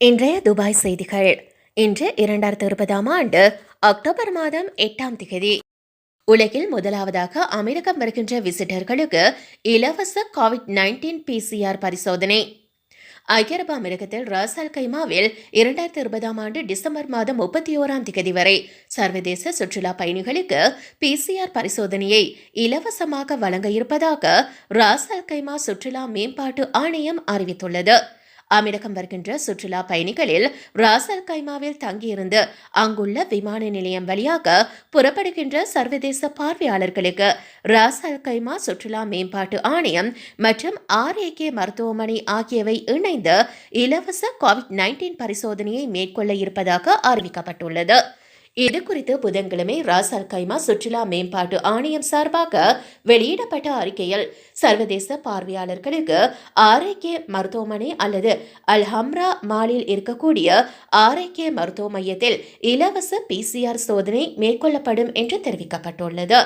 இன்றைய துபாய் செய்திகள். இன்று 2020 ஆண்டு அக்டோபர் மாதம் 8ஆம் திகதி. உலகில் முதலாவதாக அமெரிக்கம் வருகின்ற விசிட்டர்களுக்கு இலவச கோவிட்-19 பிசிஆர் பரிசோதனை. ஐக்கிய அரபு அமெரிக்கத்தில் ராஸ் அல் கைமாவில் 2020 ஆண்டு டிசம்பர் மாதம் 31ஆம் திகதி வரை சர்வதேச சுற்றுலா பயணிகளுக்கு பிசிஆர் பரிசோதனையை இலவசமாக வழங்க இருப்பதாக ராஸ் அல் கைமா சுற்றுலா மேம்பாட்டு ஆணையம் அறிவித்துள்ளது. அமெரிக்கம் வருகின்ற சுற்றுலா பயணிகளில் ராஸ் அல் கைமாவில் தங்கியிருந்து அங்குள்ள விமான நிலையம் வழியாக புறப்படுகின்ற சர்வதேச பார்வையாளர்களுக்கு ராஸ் அல் கைமா சுற்றுலா மேம்பாட்டு ஆணையம் மற்றும் RAK மருத்துவமனை ஆகியவை இணைந்து இலவச கோவிட்-19 பரிசோதனையை மேற்கொள்ள இருப்பதாக அறிவிக்கப்பட்டுள்ளது. இதுகுறித்து புதன்கிழமை ராஸ் அல் கைமா சுற்றுலா மேம்பாட்டு ஆணையம் சார்பாக வெளியிடப்பட்ட அறிக்கையில் சர்வதேச பார்வையாளர்களுக்கு RAK மருத்துவமனை அல்லது அல் ஹம்ரா மாலில் இருக்கக்கூடிய RAK மருத்துவ மையத்தில் இலவச PCR சோதனை மேற்கொள்ளப்படும் என்று தெரிவிக்கப்பட்டுள்ளது.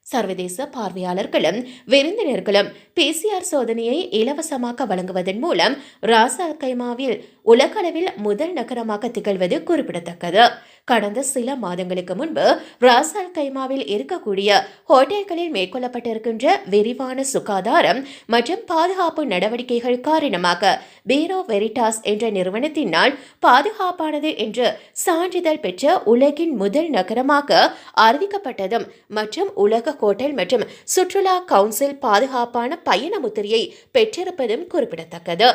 சர்வதேச பார்வையாளர்களும் விருந்தினர்களும் PCR சோதனையை இலவசமாக வழங்குவதன் மூலம் ராஸ் அல் கைமாவில் உலகளவில் முதல் நகரமாக திகழ்வது குறிப்பிடத்தக்கது. கடந்த சில மாதங்களுக்கு முன்பு ராஸ் அல் கைமாவில் இருக்கக்கூடிய ஹோட்டல்களில் மேற்கொள்ளப்பட்டிருக்கின்ற விரிவான சுகாதாரம் மற்றும் பாதுகாப்பு நடவடிக்கைகள் காரணமாக பீரோ வெரிட்டாஸ் என்ற நிறுவனத்தினால் பாதுகாப்பானது என்று சான்றிதழ் பெற்ற உலகின் முதல் நகரமாக அறிவிக்கப்பட்டதும் மற்றும் உலக ஹோட்டல் மற்றும் சுற்றுலா கவுன்சில் பாதுகாப்பான பயண முத்திரையை பெற்றிருப்பதும் குறிப்பிடத்தக்கது.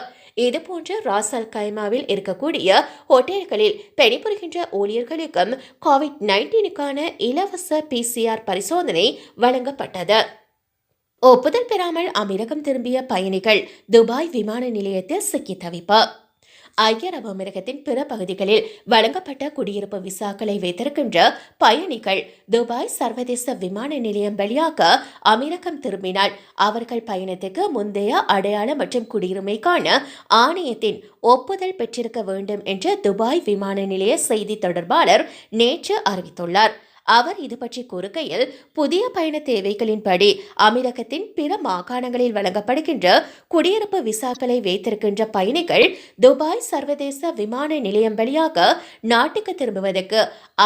இதுபோன்ற ராஸ் அல் கைமாவில் இருக்கக்கூடிய ஹோட்டல்களில் பணிபுரிகின்ற ஊழியர்களுக்கும் கோவிட்-19க்கான இலவச PCR பரிசோதனை வழங்கப்பட்டது. ஒப்புதல் பெறாமல் அமெரிக்கம் திரும்பிய பயணிகள் துபாய் விமான நிலையத்தில் சிக்கி தவிப்பு. ஐக்கிய அரபு அமெரிக்கத்தின் பிற பகுதிகளில் வழங்கப்பட்ட குடியிருப்பு விசாக்களை வைத்திருக்கின்ற பயணிகள் துபாய் சர்வதேச விமான நிலையம் வழியாக அமெரிக்கம் திரும்பினால் அவர்கள் பயணத்துக்கு முந்தைய அடையாள மற்றும் குடியுரிமைக்கான ஆணையத்தின் ஒப்புதல் பெற்றிருக்க வேண்டும் என்று துபாய் விமான நிலைய செய்தி தொடர்பாளர் நேற்று அறிவித்துள்ளார். அவர் இது பற்றி கூறுகையில், புதிய பயண தேவைகளின்படி அமெரிக்கத்தின் பிற மாகாணங்களில் வழங்கப்படுகின்ற குடியிருப்பு விசாக்களை வைத்திருக்கின்ற பயணிகள் துபாய் சர்வதேச விமான நிலையம் வழியாக நாட்டுக்கு திரும்புவதற்கு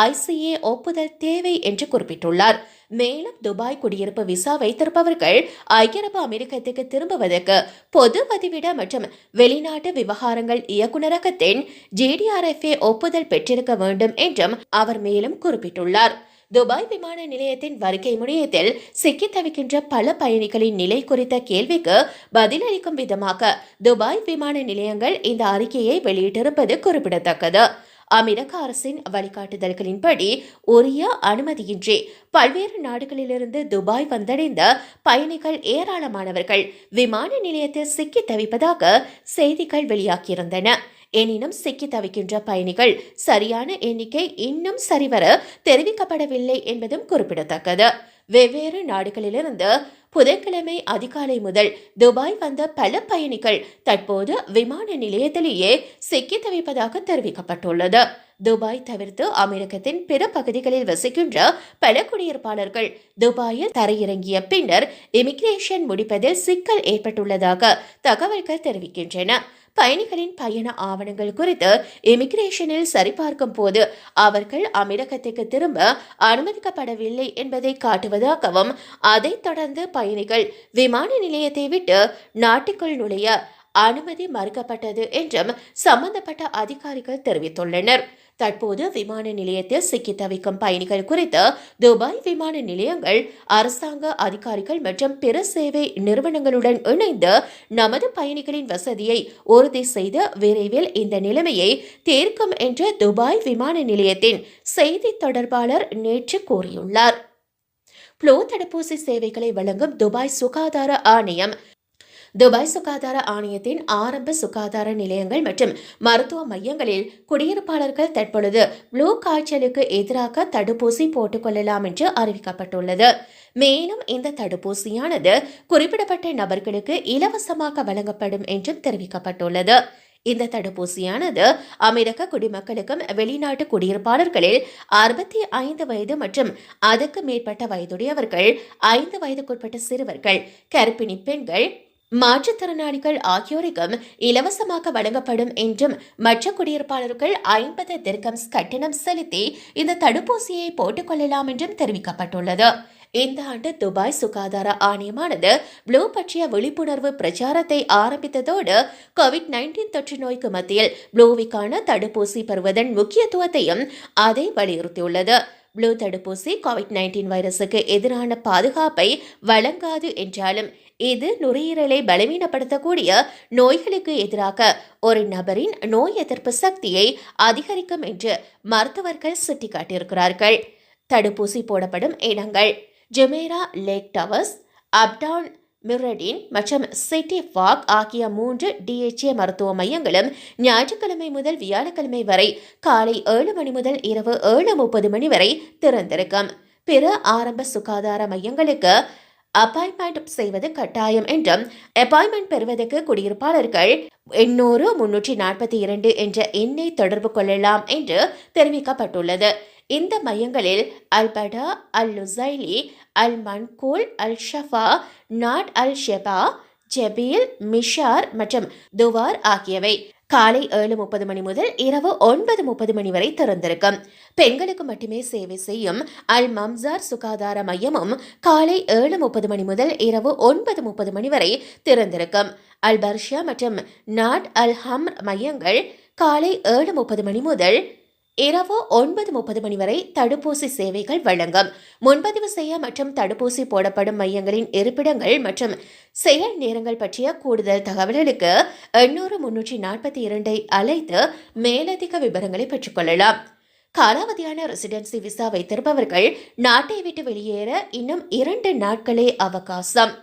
ICA ஒப்புதல் தேவை என்று குறிப்பிட்டுள்ளார். மேலும் துபாய் குடியிருப்பு விசா வைத்திருப்பவர்கள் ஐக்கிய அரபு அமெரிக்கத்துக்கு திரும்புவதற்கு பொது பதிவிட மற்றும் வெளிநாட்டு விவகாரங்கள் இயக்குநரகத்தின் GDRFA ஒப்புதல் பெற்றிருக்க வேண்டும் என்றும் அவர் மேலும் குறிப்பிட்டுள்ளார். துபாய் விமான நிலையத்தின் வருகை முனையத்தில் சிக்கி தவிக்கின்ற பல பயணிகளின் நிலை குறித்த கேள்விக்கு பதிலளிக்கும் விதமாக துபாய் விமான நிலையங்கள் இந்த அறிக்கையை வெளியிட்டிருப்பது குறிப்பிடத்தக்கது. அமெரிக்க அரசின் வழிகாட்டுதல்களின்படி உரிய அனுமதியின்றி பல்வேறு நாடுகளிலிருந்து துபாய் வந்தடைந்த பயணிகள் ஏராளமானவர்கள் விமான நிலையத்தில் சிக்கி தவிப்பதாக செய்திகள் வெளியாகியிருந்தன. எனினும் சிக்கி தவிக்கின்ற பயணிகள் சரியான எண்ணிக்கை இன்னும் சரிவர தெரிவிக்கப்படவில்லை என்பதும் குறிப்பிடத்தக்கது. வெவ்வேறு நாடுகளிலிருந்து புதன்கிழமை அதிகாலை முதல் துபாய் வந்த பல பயணிகள் தற்போது விமான நிலையத்திலேயே சிக்கி தவிப்பதாக தெரிவிக்கப்பட்டுள்ளது. துபாய் தவிர்த்து அமெரிக்கத்தின் பிற பகுதிகளில் வசிக்கின்ற பல குடியிருப்பாளர்கள் துபாயில் தரையிறங்கிய பின்னர் இமிகிரேஷன் முடிப்பதில் சிக்கல் ஏற்பட்டுள்ளதாக தகவல்கள் தெரிவிக்கின்றன. பயணிகளின் பயண ஆவணங்கள் குறித்து இமிகிரேஷனில் சரிபார்க்கும் போது அவர்கள் அமெரிக்கத்துக்கு திரும்ப அனுமதிக்கப்படவில்லை என்பதை காட்டுவதாகவும் அதைத் தொடர்ந்து பயணிகள் விமான நிலையத்தை விட்டு நாட்டுக்குள் நுழைய அனுமதி மறுக்கப்பட்டது என்றும் சம்பந்தப்பட்ட அதிகாரிகள் தெரிவித்துள்ளனர். தற்போது விமான நிலையத்தில் சிக்கி தவிக்கும் பயணிகள் குறித்து துபாய் விமான நிலையங்கள் அரசாங்க அதிகாரிகள் மற்றும் பிற சேவை நிறுவனங்களுடன் இணைந்து நமது பயணிகளின் வசதியை உறுதி செய்து விரைவில் இந்த நிலைமையை தீர்க்கும் என்று துபாய் விமான நிலையத்தின் செய்தி தொடர்பாளர் நேற்று கூறியுள்ளார். ஃப்ளூ தடுப்பூசி சேவைகளை வழங்கும் துபாய் சுகாதார ஆணையம் துபாய் சுகாதார ஆணையத்தின் ஆரம்ப சுகாதார நிலையங்கள் மற்றும் மருத்துவ மையங்களில் குடியிருப்பாளர்கள் தற்பொழுது ஃப்ளூ காய்ச்சலுக்கு எதிராக தடுப்பூசி போட்டுக் கொள்ளலாம் என்று அறிவிக்கப்பட்டுள்ளது. மேலும் இந்த தடுப்பூசியானது குறிப்பிடப்பட்ட நபர்களுக்கு இலவசமாக வழங்கப்படும் என்றும் தெரிவிக்கப்பட்டுள்ளது. இந்த தடுப்பூசியானது அமெரிக்க குடிமக்களுக்கும் வெளிநாட்டு குடியிருப்பாளர்களில் 65 வயது மற்றும் அதற்கு மேற்பட்ட வயதுடையவர்கள், 5 வயதுக்குட்பட்ட சிறுவர்கள், கர்ப்பிணி பெண்கள், மாற்றுத்திறனாளிகள் ஆகியோருக்கும் இலவசமாக வழங்கப்படும் என்றும் மற்ற குடியிருப்பாளர்கள் 50 திர்கம்ஸ் கட்டணம் செலுத்தி இந்த தடுப்பூசியை போட்டுக் கொள்ளலாம் என்றும் தெரிவிக்கப்பட்டுள்ளது. இந்த ஆண்டு துபாய் சுகாதார ஆணையமானது ப்ளூ பற்றிய விழிப்புணர்வு பிரச்சாரத்தை ஆரம்பித்ததோடு கோவிட்-19 தொற்று நோய்க்கு மத்தியில் ப்ளூவிற்கான தடுப்பூசி பெறுவதன் முக்கியத்துவத்தையும் அதை வலியுறுத்தியுள்ளது. ப்ளூ தடுப்பூசி கோவிட்-19 வைரசுக்கு எதிரான பாதுகாப்பை வழங்காது என்றாலும் இது நுரையீரலை பலவீனப்படுத்தக்கூடிய நோய்களுக்கு எதிராக ஒரு நபரின் நோய் எதிர்ப்பு சக்தியை அதிகரிக்கும் என்று மருத்துவர்கள் சுட்டிக்காட்டியிருக்கிறார்கள். தடுப்பூசி போடப்படும் இடங்கள் ஜெமேரா லேக் டவர்ஸ், அப்டவுன் மிரடின் மற்றும் சிட்டி வாக் ஆகிய 3 DHA மருத்துவ மையங்களும் ஞாயிற்றுக்கிழமை முதல் வியாழக்கிழமை வரை காலை 7 மணி முதல் இரவு 7:30 மணி வரை திறந்திருக்கும். பிற ஆரம்ப சுகாதார மையங்களுக்கு அப்பாயின்மெண்ட் செய்வது கட்டாயம் என்றும் அப்பாயின்மெண்ட் பெறுவதற்கு குடியிருப்பாளர்கள் 800-342 என்ற எண்ணை தொடர்பு கொள்ளலாம் என்று தெரிவிக்கப்பட்டுள்ளது. இந்த மையங்களில் அல்படா, அல் லுசைலி, அல் மன்கூல், அல் ஷஃபா, நாட் அல் ஷெபா, ஜெபீல், மிஷார் மற்றும் துவார் ஆகியவை காலை 7:30 மணி முதல் இரவு 9:30 மணி வரை திறந்திருக்கும். பெண்களுக்கு மட்டுமே சேவை செய்யும் அல் மம்சார் சுகாதார மையமும் காலை 7:30 மணி முதல் இரவு 9:30 மணி வரை திறந்திருக்கும். அல் பர்ஷா மற்றும் நாட் அல் ஹம்ர் மையங்கள் காலை 7:30 மணி முதல் இரவு 9:30 மணி வரை தடுப்பூசி சேவைகள் வழங்கும். முன்பதிவு செய்ய மற்றும் தடுப்பூசி போடப்படும் மையங்களின் இருப்பிடங்கள் மற்றும் செயல் நேரங்கள் பற்றிய கூடுதல் தகவல்களுக்கு 800-342 அழைத்து மேலதிக விவரங்களை பெற்றுக்கொள்ளலாம். காலாவதியான ரெசிடென்சி விசா வைத்திருப்பவர்கள் நாட்டை விட்டு வெளியேற இன்னும் 2 நாட்களே அவகாசம்.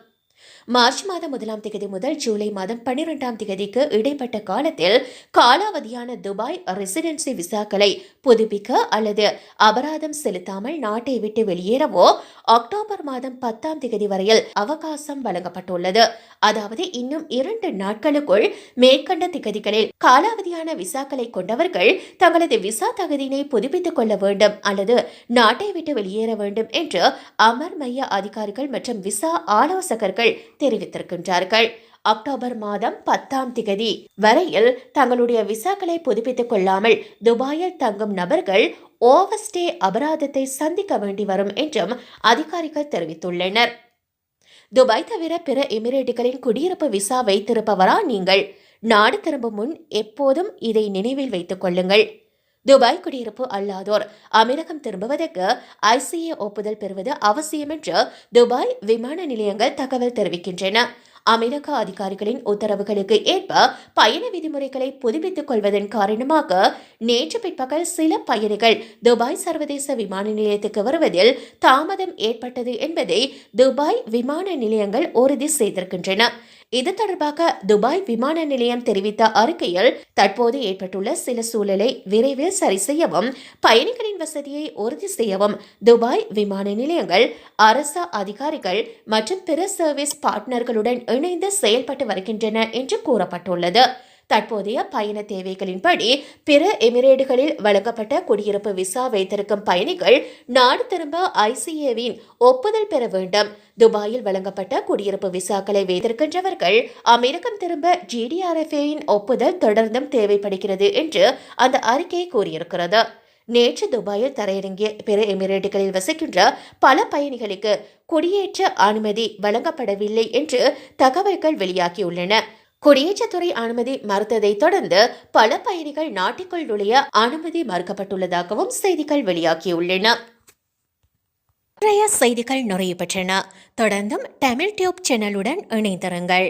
மார்ச் மாதம் 1ஆம் தேதி முதல் ஜூலை மாதம் 12ஆம் தேதிக்கு இடைப்பட்ட காலத்தில் காலாவதியான துபாய் ரெசிடென்சி விசாக்களை புதுப்பிக்க அல்லது அபராதம் செலுத்தாமல் நாட்டை விட்டு வெளியேறவோ அக்டோபர் மாதம் 10ஆம் தேதி வரையில் அவகாசம் வழங்கப்பட்டுள்ளது. அதாவது இன்னும் 2 நாட்களுக்குள் மேற்கண்ட திகதிகளில் காலாவதியான விசாக்களை கொண்டவர்கள் தங்களது விசா தகுதியினை புதுப்பித்துக் கொள்ள வேண்டும் அல்லது நாட்டை விட்டு வெளியேற வேண்டும் என்று அமர் மைய அதிகாரிகள் மற்றும் விசா ஆலோசகர்கள் தெரிவித்திருக்கின்றார்கள். அக்டோபர் மாதம் 10ஆம் தேதி வரையில் தங்களுடைய விசாக்களை புதுப்பித்துக் கொள்ளாமல் துபாயில் தங்கும் நபர்கள் ஓவர்ஸ்டே அபராதத்தை சந்திக்க வேண்டி வரும் என்றும் அதிகாரிகள் தெரிவித்துள்ளனர். துபாய் தவிர பிற எமிரேட்டுகளின் குடியிருப்பு விசா வைத்திருப்பவரா நீங்கள்? நாடு திரும்பும் முன் எப்போதும் இதை நினைவில் வைத்துக் கொள்ளுங்கள். துபாய் குடியிருப்பு அல்லாதோர் அமீரகம் திரும்புவதற்கு ICA ஒப்புதல் பெறுவது அவசியம் என்று துபாய் விமான நிலையங்கள் தகவல் தெரிவிக்கின்றன. அமெரிக்க அதிகாரிகளின் உத்தரவுகளுக்கு ஏற்ப பயண விதிமுறைகளை புதுப்பித்துக் கொள்வதன் காரணமாக நேற்று பிற்பகல் சில பயணிகள் துபாய் சர்வதேச விமான நிலையத்துக்கு வருவதில் தாமதம் ஏற்பட்டது என்பதை துபாய் விமான நிலையங்கள் உறுதி செய்திருக்கின்றன. இது தொடர்பாக துபாய் விமான நிலையம் தெரிவித்த அறிக்கையில் தற்போது ஏற்பட்டுள்ள சில சூழலை விரைவில் சரி செய்யவும் பயணிகளின் வசதியை உறுதி செய்யவும் துபாய் விமான நிலையங்கள் அரசு அதிகாரிகள் மற்றும் பிற சர்வீஸ் பார்ட்னர்களுடன் இணைந்து செயல்பட்டு வருகின்றன என்று கூறப்பட்டுள்ளது. தற்போதைய பயண தேவைகளின்படி பிற எமிரேட்டுகளில் வழங்கப்பட்ட குடியிருப்பு விசா வைத்திருக்கும் பயணிகள் நாடு திரும்ப ICAவின் ஒப்புதல் பெற வேண்டும். துபாயில் வழங்கப்பட்ட குடியிருப்பு விசாக்களை வைத்திருக்கின்றவர்கள் அமெரிக்கம் திரும்ப GDRFAவின் ஒப்புதல் தொடர்ந்தும் தேவைப்படுகிறது என்று அந்த அறிக்கை கூறியிருக்கிறது. நேற்று துபாயில் தரையிறங்கிய பிற எமிரேட்டுகளில் வசிக்கின்ற பல பயணிகளுக்கு குடியேற்ற அனுமதி வழங்கப்படவில்லை என்று தகவல்கள் வெளியாகியுள்ளன. குடியேற்றத்துறை அனுமதி மறுத்ததை தொடர்ந்து பல பயணிகள் நாட்டுக்குள் நுழைய அனுமதி மறுக்கப்பட்டுள்ளதாகவும் செய்திகள் வெளியாகியுள்ளன. நிறைய செய்திகள் நிறைய பெற்றன. தொடர்ந்தும் தமிழ் டியூப் சேனலுடன் இணைந்திருங்கள்.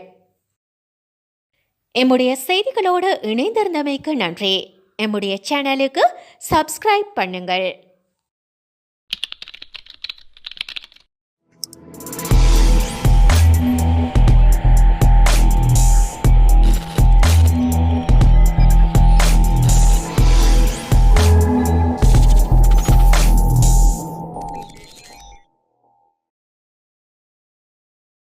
எம்முடைய செய்திகளோடு இணைந்திருந்தமைக்கு நன்றி. எம்முடைய சேனலுக்கு சப்ஸ்கிரைப் பண்ணுங்கள்.